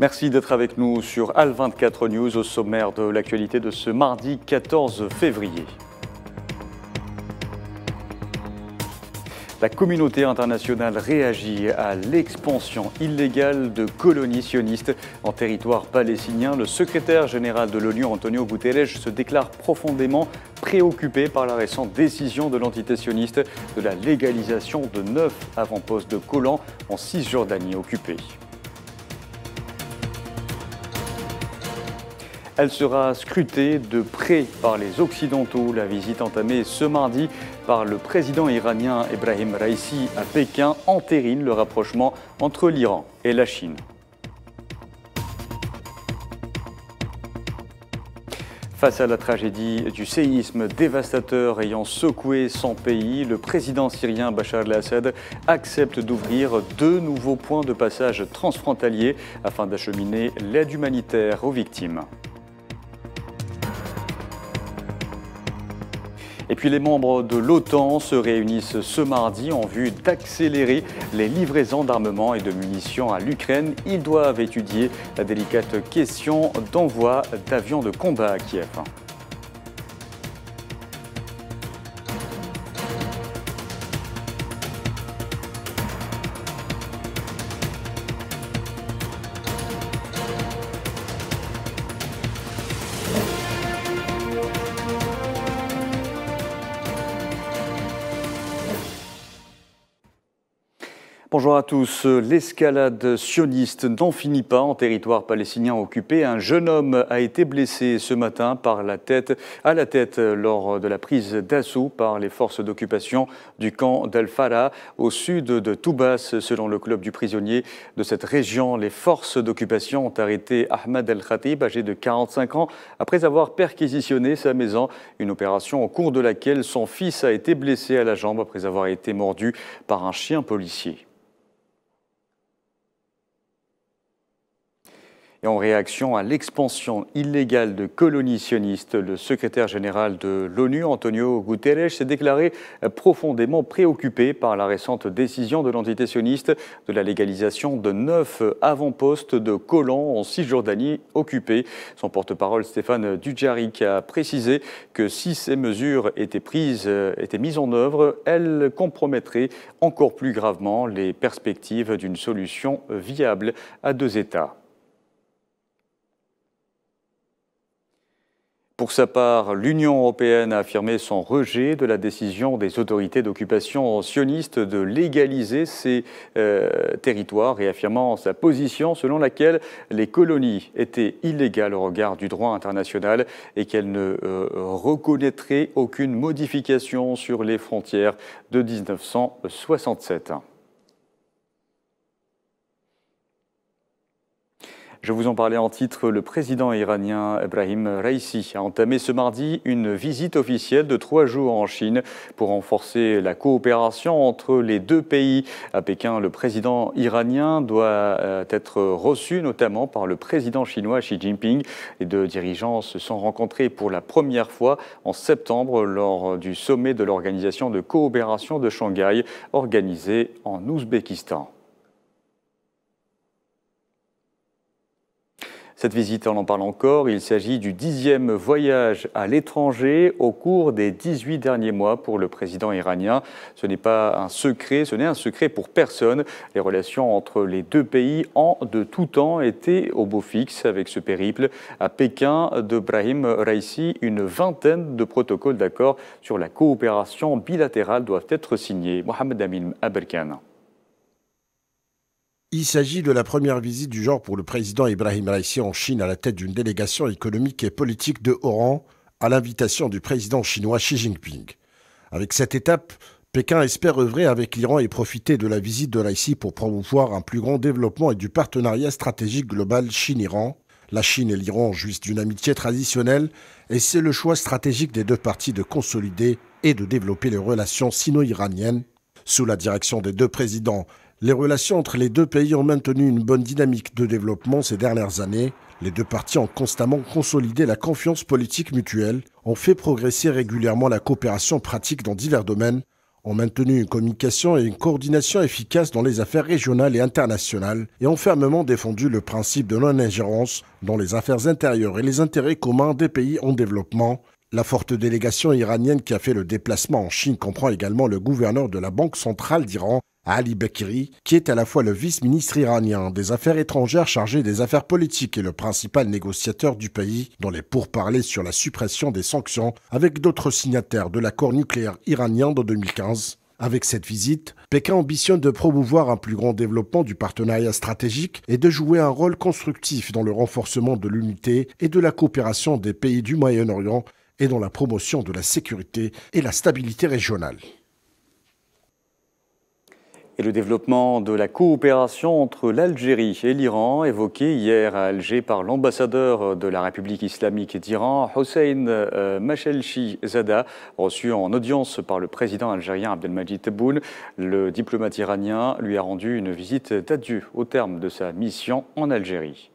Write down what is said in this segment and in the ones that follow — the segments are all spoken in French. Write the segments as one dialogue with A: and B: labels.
A: Merci d'être avec nous sur Al24 News au sommaire de l'actualité de ce mardi 14 février. La communauté internationale réagit à l'expansion illégale de colonies sionistes en territoire palestinien. Le secrétaire général de l'ONU, Antonio Guterres, se déclare profondément préoccupé par la récente décision de l'entité sioniste de la légalisation de 9 avant-postes de colons en Cisjordanie occupée. Elle sera scrutée de près par les Occidentaux. La visite entamée ce mardi par le président iranien Ebrahim Raïssi à Pékin entérine le rapprochement entre l'Iran et la Chine. Face à la tragédie du séisme dévastateur ayant secoué son pays, le président syrien Bachar el-Assad accepte d'ouvrir 2 nouveaux points de passage transfrontaliers afin d'acheminer l'aide humanitaire aux victimes. Et puis les membres de l'OTAN se réunissent ce mardi en vue d'accélérer les livraisons d'armement et de munitions à l'Ukraine. Ils doivent étudier la délicate question d'envoi d'avions de combat à Kiev. Bonjour à tous. L'escalade sioniste n'en finit pas en territoire palestinien occupé. Un jeune homme a été blessé ce matin à la tête lors de la prise d'assaut par les forces d'occupation du camp d'Al-Fara au sud de Toubas. Selon le club du prisonnier de cette région, les forces d'occupation ont arrêté Ahmed El-Khatib, âgé de 45 ans, après avoir perquisitionné sa maison. Une opération au cours de laquelle son fils a été blessé à la jambe après avoir été mordu par un chien policier. Et en réaction à l'expansion illégale de colonies sionistes, le secrétaire général de l'ONU, Antonio Guterres, s'est déclaré profondément préoccupé par la récente décision de l'entité sioniste de la légalisation de 9 avant-postes de colons en Cisjordanie occupée. Son porte-parole Stéphane Dujarric a précisé que si ces mesures étaient mises en œuvre, elles compromettraient encore plus gravement les perspectives d'une solution viable à 2 États. Pour sa part, l'Union européenne a affirmé son rejet de la décision des autorités d'occupation sionistes de légaliser ces territoires, réaffirmant sa position selon laquelle les colonies étaient illégales au regard du droit international et qu'elles ne reconnaîtraient aucune modification sur les frontières de 1967. Je vous en parlais en titre, le président iranien Ebrahim Raïssi a entamé ce mardi une visite officielle de 3 jours en Chine pour renforcer la coopération entre les 2 pays. À Pékin, le président iranien doit être reçu notamment par le président chinois Xi Jinping. Les 2 dirigeants se sont rencontrés pour la première fois en septembre lors du sommet de l'Organisation de coopération de Shanghai organisé en Ouzbékistan. Cette visite, on en parle encore, il s'agit du 10e voyage à l'étranger au cours des 18 derniers mois pour le président iranien. Ce n'est pas un secret, ce n'est un secret pour personne. Les relations entre les 2 pays ont de tout temps été au beau fixe avec ce périple. À Pékin, d'Ebrahim Raïssi, une vingtaine de protocoles d'accord sur la coopération bilatérale doivent être signés. Mohamed Amin Aberkan.
B: Il s'agit de la première visite du genre pour le président Ebrahim Raïssi en Chine à la tête d'une délégation économique et politique de haut rang à l'invitation du président chinois Xi Jinping. Avec cette étape, Pékin espère œuvrer avec l'Iran et profiter de la visite de Raïssi pour promouvoir un plus grand développement et du partenariat stratégique global Chine-Iran. La Chine et l'Iran jouissent d'une amitié traditionnelle et c'est le choix stratégique des 2 parties de consolider et de développer les relations sino-iraniennes. Sous la direction des 2 présidents, les relations entre les 2 pays ont maintenu une bonne dynamique de développement ces dernières années. Les 2 parties ont constamment consolidé la confiance politique mutuelle, ont fait progresser régulièrement la coopération pratique dans divers domaines, ont maintenu une communication et une coordination efficaces dans les affaires régionales et internationales et ont fermement défendu le principe de non-ingérence dans les affaires intérieures et les intérêts communs des pays en développement. La forte délégation iranienne qui a fait le déplacement en Chine comprend également le gouverneur de la Banque centrale d'Iran, Ali Bekiri, qui est à la fois le vice-ministre iranien des Affaires étrangères chargé des affaires politiques et le principal négociateur du pays dans les pourparlers sur la suppression des sanctions avec d'autres signataires de l'accord nucléaire iranien de 2015. Avec cette visite, Pékin ambitionne de promouvoir un plus grand développement du partenariat stratégique et de jouer un rôle constructif dans le renforcement de l'unité et de la coopération des pays du Moyen-Orient et dans la promotion de la sécurité et la stabilité régionale.
A: Et le développement de la coopération entre l'Algérie et l'Iran, évoqué hier à Alger par l'ambassadeur de la République islamique d'Iran, Hossein Machelchi Zada, reçu en audience par le président algérien Abdelmadjid Tebboune. Le diplomate iranien lui a rendu une visite d'adieu au terme de sa mission en Algérie.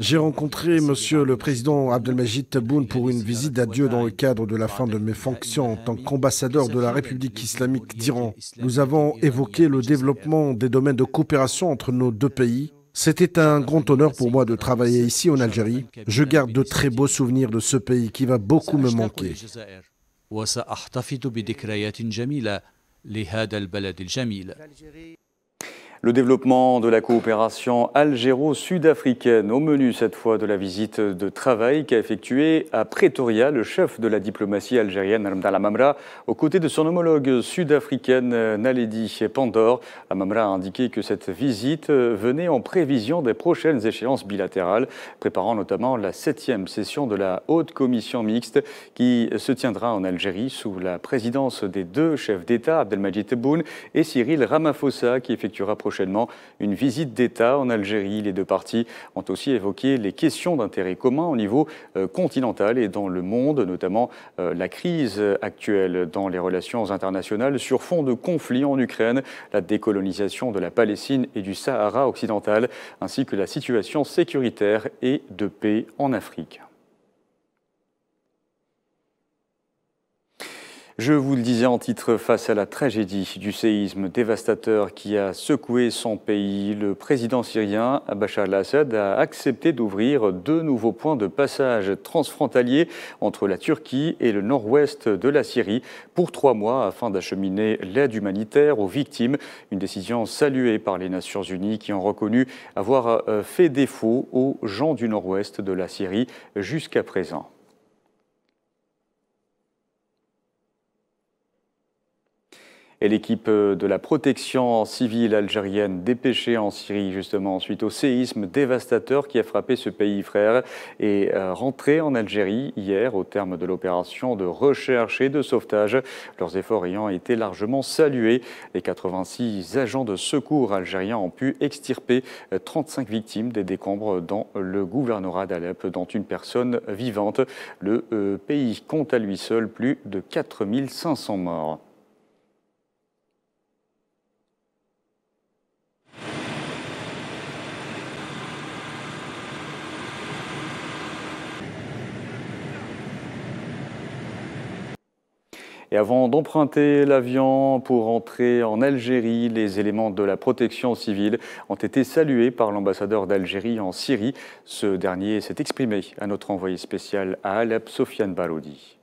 B: J'ai rencontré Monsieur le Président Abdelmadjid Tebboune pour une visite d'adieu dans le cadre de la fin de mes fonctions en tant qu'ambassadeur de la République islamique d'Iran. Nous avons évoqué le développement des domaines de coopération entre nos deux pays. C'était un grand honneur pour moi de travailler ici en Algérie. Je garde de très beaux souvenirs de ce pays qui va beaucoup me manquer.
A: Le développement de la coopération algéro-sud-africaine au menu cette fois de la visite de travail qu'a effectuée à Pretoria le chef de la diplomatie algérienne Abdallah Mamra aux côtés de son homologue sud-africaine Naledi Pandor. Mamra a indiqué que cette visite venait en prévision des prochaines échéances bilatérales, préparant notamment la 7e session de la haute commission mixte qui se tiendra en Algérie sous la présidence des deux chefs d'État, Abdelmadjid Tebboune et Cyril Ramaphosa, qui effectuera prochainement une visite d'État en Algérie. Les deux parties ont aussi évoqué les questions d'intérêt commun au niveau continental et dans le monde, notamment la crise actuelle dans les relations internationales sur fond de conflit en Ukraine, la décolonisation de la Palestine et du Sahara occidental, ainsi que la situation sécuritaire et de paix en Afrique. Je vous le disais en titre, face à la tragédie du séisme dévastateur qui a secoué son pays, le président syrien Bachar al-Assad a accepté d'ouvrir 2 nouveaux points de passage transfrontaliers entre la Turquie et le nord-ouest de la Syrie pour 3 mois afin d'acheminer l'aide humanitaire aux victimes. Une décision saluée par les Nations Unies qui ont reconnu avoir fait défaut aux gens du nord-ouest de la Syrie jusqu'à présent. Et l'équipe de la protection civile algérienne dépêchée en Syrie, justement, suite au séisme dévastateur qui a frappé ce pays frère, est rentrée en Algérie hier au terme de l'opération de recherche et de sauvetage. Leurs efforts ayant été largement salués, les 86 agents de secours algériens ont pu extirper 35 victimes des décombres dans le gouvernorat d'Alep, dont une personne vivante. Le pays compte à lui seul plus de 4500 morts. Et avant d'emprunter l'avion pour entrer en Algérie, les éléments de la protection civile ont été salués par l'ambassadeur d'Algérie en Syrie. Ce dernier s'est exprimé à notre envoyé spécial à Alep, Sofiane Baroudi.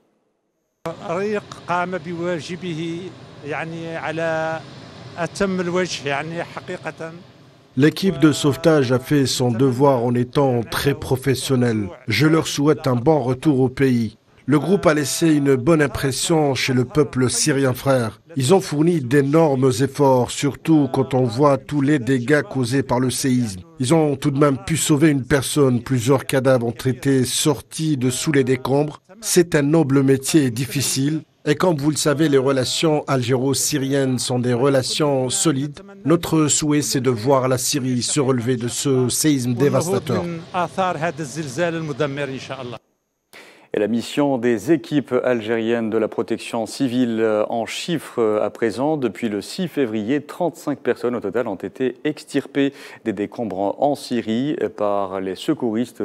B: L'équipe de sauvetage a fait son devoir en étant très professionnelle. Je leur souhaite un bon retour au pays. Le groupe a laissé une bonne impression chez le peuple syrien frère. Ils ont fourni d'énormes efforts, surtout quand on voit tous les dégâts causés par le séisme. Ils ont tout de même pu sauver une personne. Plusieurs cadavres ont été sortis de sous les décombres. C'est un noble métier et difficile. Et comme vous le savez, les relations algéro-syriennes sont des relations solides. Notre souhait, c'est de voir la Syrie se relever de ce séisme dévastateur.
A: Et la mission des équipes algériennes de la protection civile en chiffres à présent. Depuis le 6 février, 35 personnes au total ont été extirpées des décombres en Syrie par les secouristes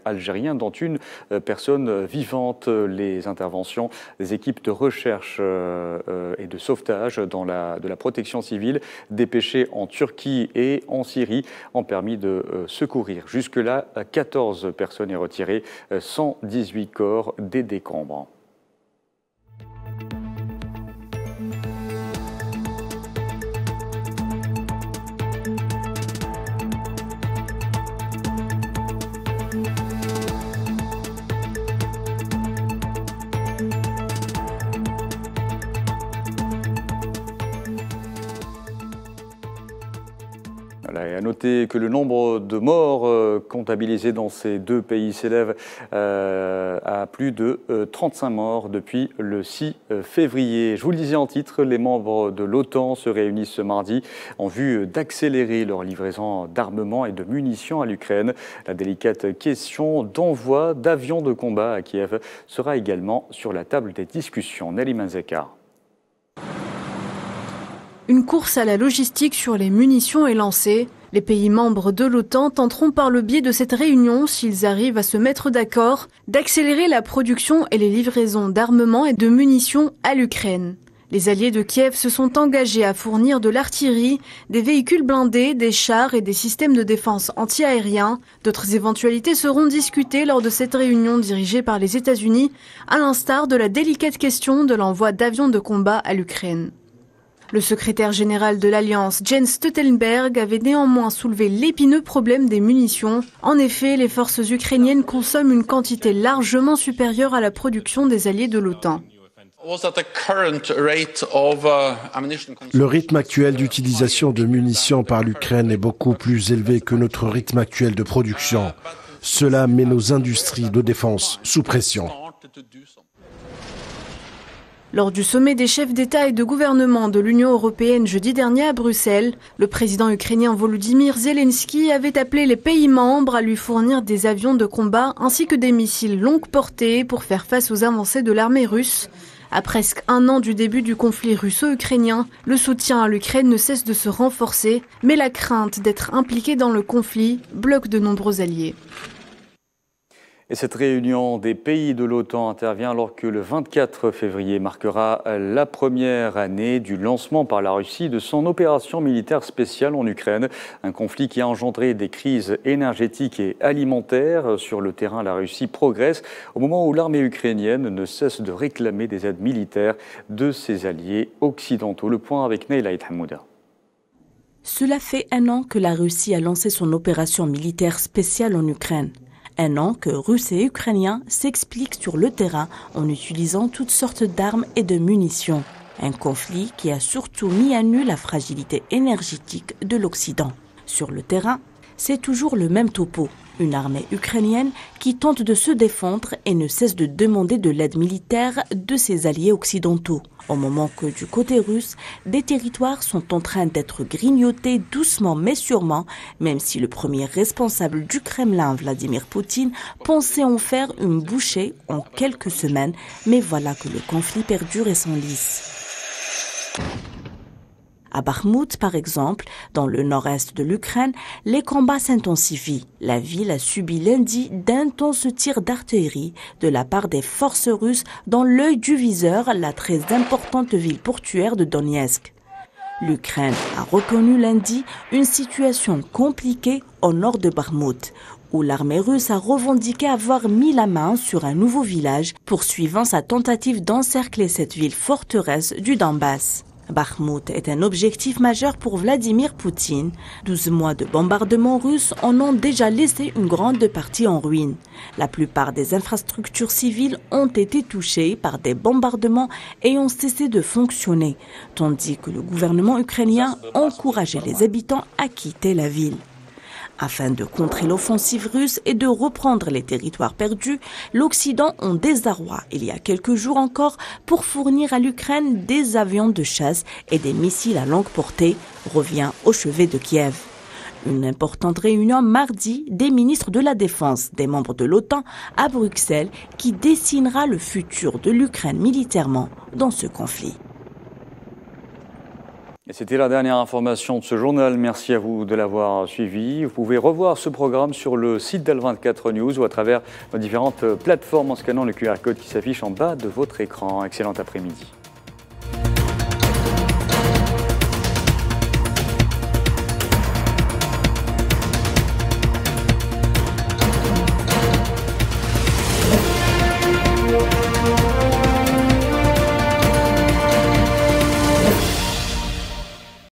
A: algériens, dont une personne vivante. Les interventions des équipes de recherche et de sauvetage de la protection civile dépêchées en Turquie et en Syrie ont permis de secourir jusque-là 14 personnes et retirer 118 corps des décombres. Et à noter que le nombre de morts comptabilisés dans ces deux pays s'élève à plus de 35 morts depuis le 6 février. Je vous le disais en titre, les membres de l'OTAN se réunissent ce mardi en vue d'accélérer leur livraison d'armement et de munitions à l'Ukraine. La délicate question d'envoi d'avions de combat à Kiev sera également sur la table des discussions. Nelly Manzekar.
C: Une course à la logistique sur les munitions est lancée. Les pays membres de l'OTAN tenteront par le biais de cette réunion, s'ils arrivent à se mettre d'accord, d'accélérer la production et les livraisons d'armements et de munitions à l'Ukraine. Les alliés de Kiev se sont engagés à fournir de l'artillerie, des véhicules blindés, des chars et des systèmes de défense anti-aériens. D'autres éventualités seront discutées lors de cette réunion dirigée par les États-Unis, à l'instar de la délicate question de l'envoi d'avions de combat à l'Ukraine. Le secrétaire général de l'Alliance, Jens Stoltenberg, avait néanmoins soulevé l'épineux problème des munitions. En effet, les forces ukrainiennes consomment une quantité largement supérieure à la production des alliés de l'OTAN.
B: Le rythme actuel d'utilisation de munitions par l'Ukraine est beaucoup plus élevé que notre rythme actuel de production. Cela met nos industries de défense sous pression.
C: Lors du sommet des chefs d'État et de gouvernement de l'Union européenne jeudi dernier à Bruxelles, le président ukrainien Volodymyr Zelensky avait appelé les pays membres à lui fournir des avions de combat ainsi que des missiles longue portée pour faire face aux avancées de l'armée russe. À presque un an du début du conflit russo-ukrainien, le soutien à l'Ukraine ne cesse de se renforcer, mais la crainte d'être impliqué dans le conflit bloque de nombreux alliés.
A: Et cette réunion des pays de l'OTAN intervient alors que le 24 février marquera la première année du lancement par la Russie de son opération militaire spéciale en Ukraine. Un conflit qui a engendré des crises énergétiques et alimentaires. Sur le terrain, la Russie progresse au moment où l'armée ukrainienne ne cesse de réclamer des aides militaires de ses alliés occidentaux. Le point avec Neyla Hamouda.
D: Cela fait un an que la Russie a lancé son opération militaire spéciale en Ukraine. Un an que Russes et Ukrainiens s'expliquent sur le terrain en utilisant toutes sortes d'armes et de munitions. Un conflit qui a surtout mis à nu la fragilité énergétique de l'Occident. Sur le terrain, c'est toujours le même topo. Une armée ukrainienne qui tente de se défendre et ne cesse de demander de l'aide militaire de ses alliés occidentaux. Au moment que du côté russe, des territoires sont en train d'être grignotés doucement mais sûrement, même si le premier responsable du Kremlin, Vladimir Poutine, pensait en faire une bouchée en quelques semaines. Mais voilà que le conflit perdure et s'enlise. À Bakhmout, par exemple, dans le nord-est de l'Ukraine, les combats s'intensifient. La ville a subi lundi d'intenses tirs d'artillerie de la part des forces russes dans l'œil du viseur, la très importante ville portuaire de Donetsk. L'Ukraine a reconnu lundi une situation compliquée au nord de Bakhmout, où l'armée russe a revendiqué avoir mis la main sur un nouveau village, poursuivant sa tentative d'encercler cette ville forteresse du Donbass. Bakhmout est un objectif majeur pour Vladimir Poutine. 12 mois de bombardements russes en ont déjà laissé une grande partie en ruine. La plupart des infrastructures civiles ont été touchées par des bombardements et ont cessé de fonctionner, tandis que le gouvernement ukrainien encourageait les habitants à quitter la ville. Afin de contrer l'offensive russe et de reprendre les territoires perdus, l'Occident en désarroi, il y a quelques jours encore, pour fournir à l'Ukraine des avions de chasse et des missiles à longue portée, revient au chevet de Kiev. Une importante réunion mardi des ministres de la Défense des membres de l'OTAN à Bruxelles qui dessinera le futur de l'Ukraine militairement dans ce conflit.
A: Et c'était la dernière information de ce journal. Merci à vous de l'avoir suivi. Vous pouvez revoir ce programme sur le site d'Al24 News ou à travers nos différentes plateformes en scannant le QR code qui s'affiche en bas de votre écran. Excellent après-midi.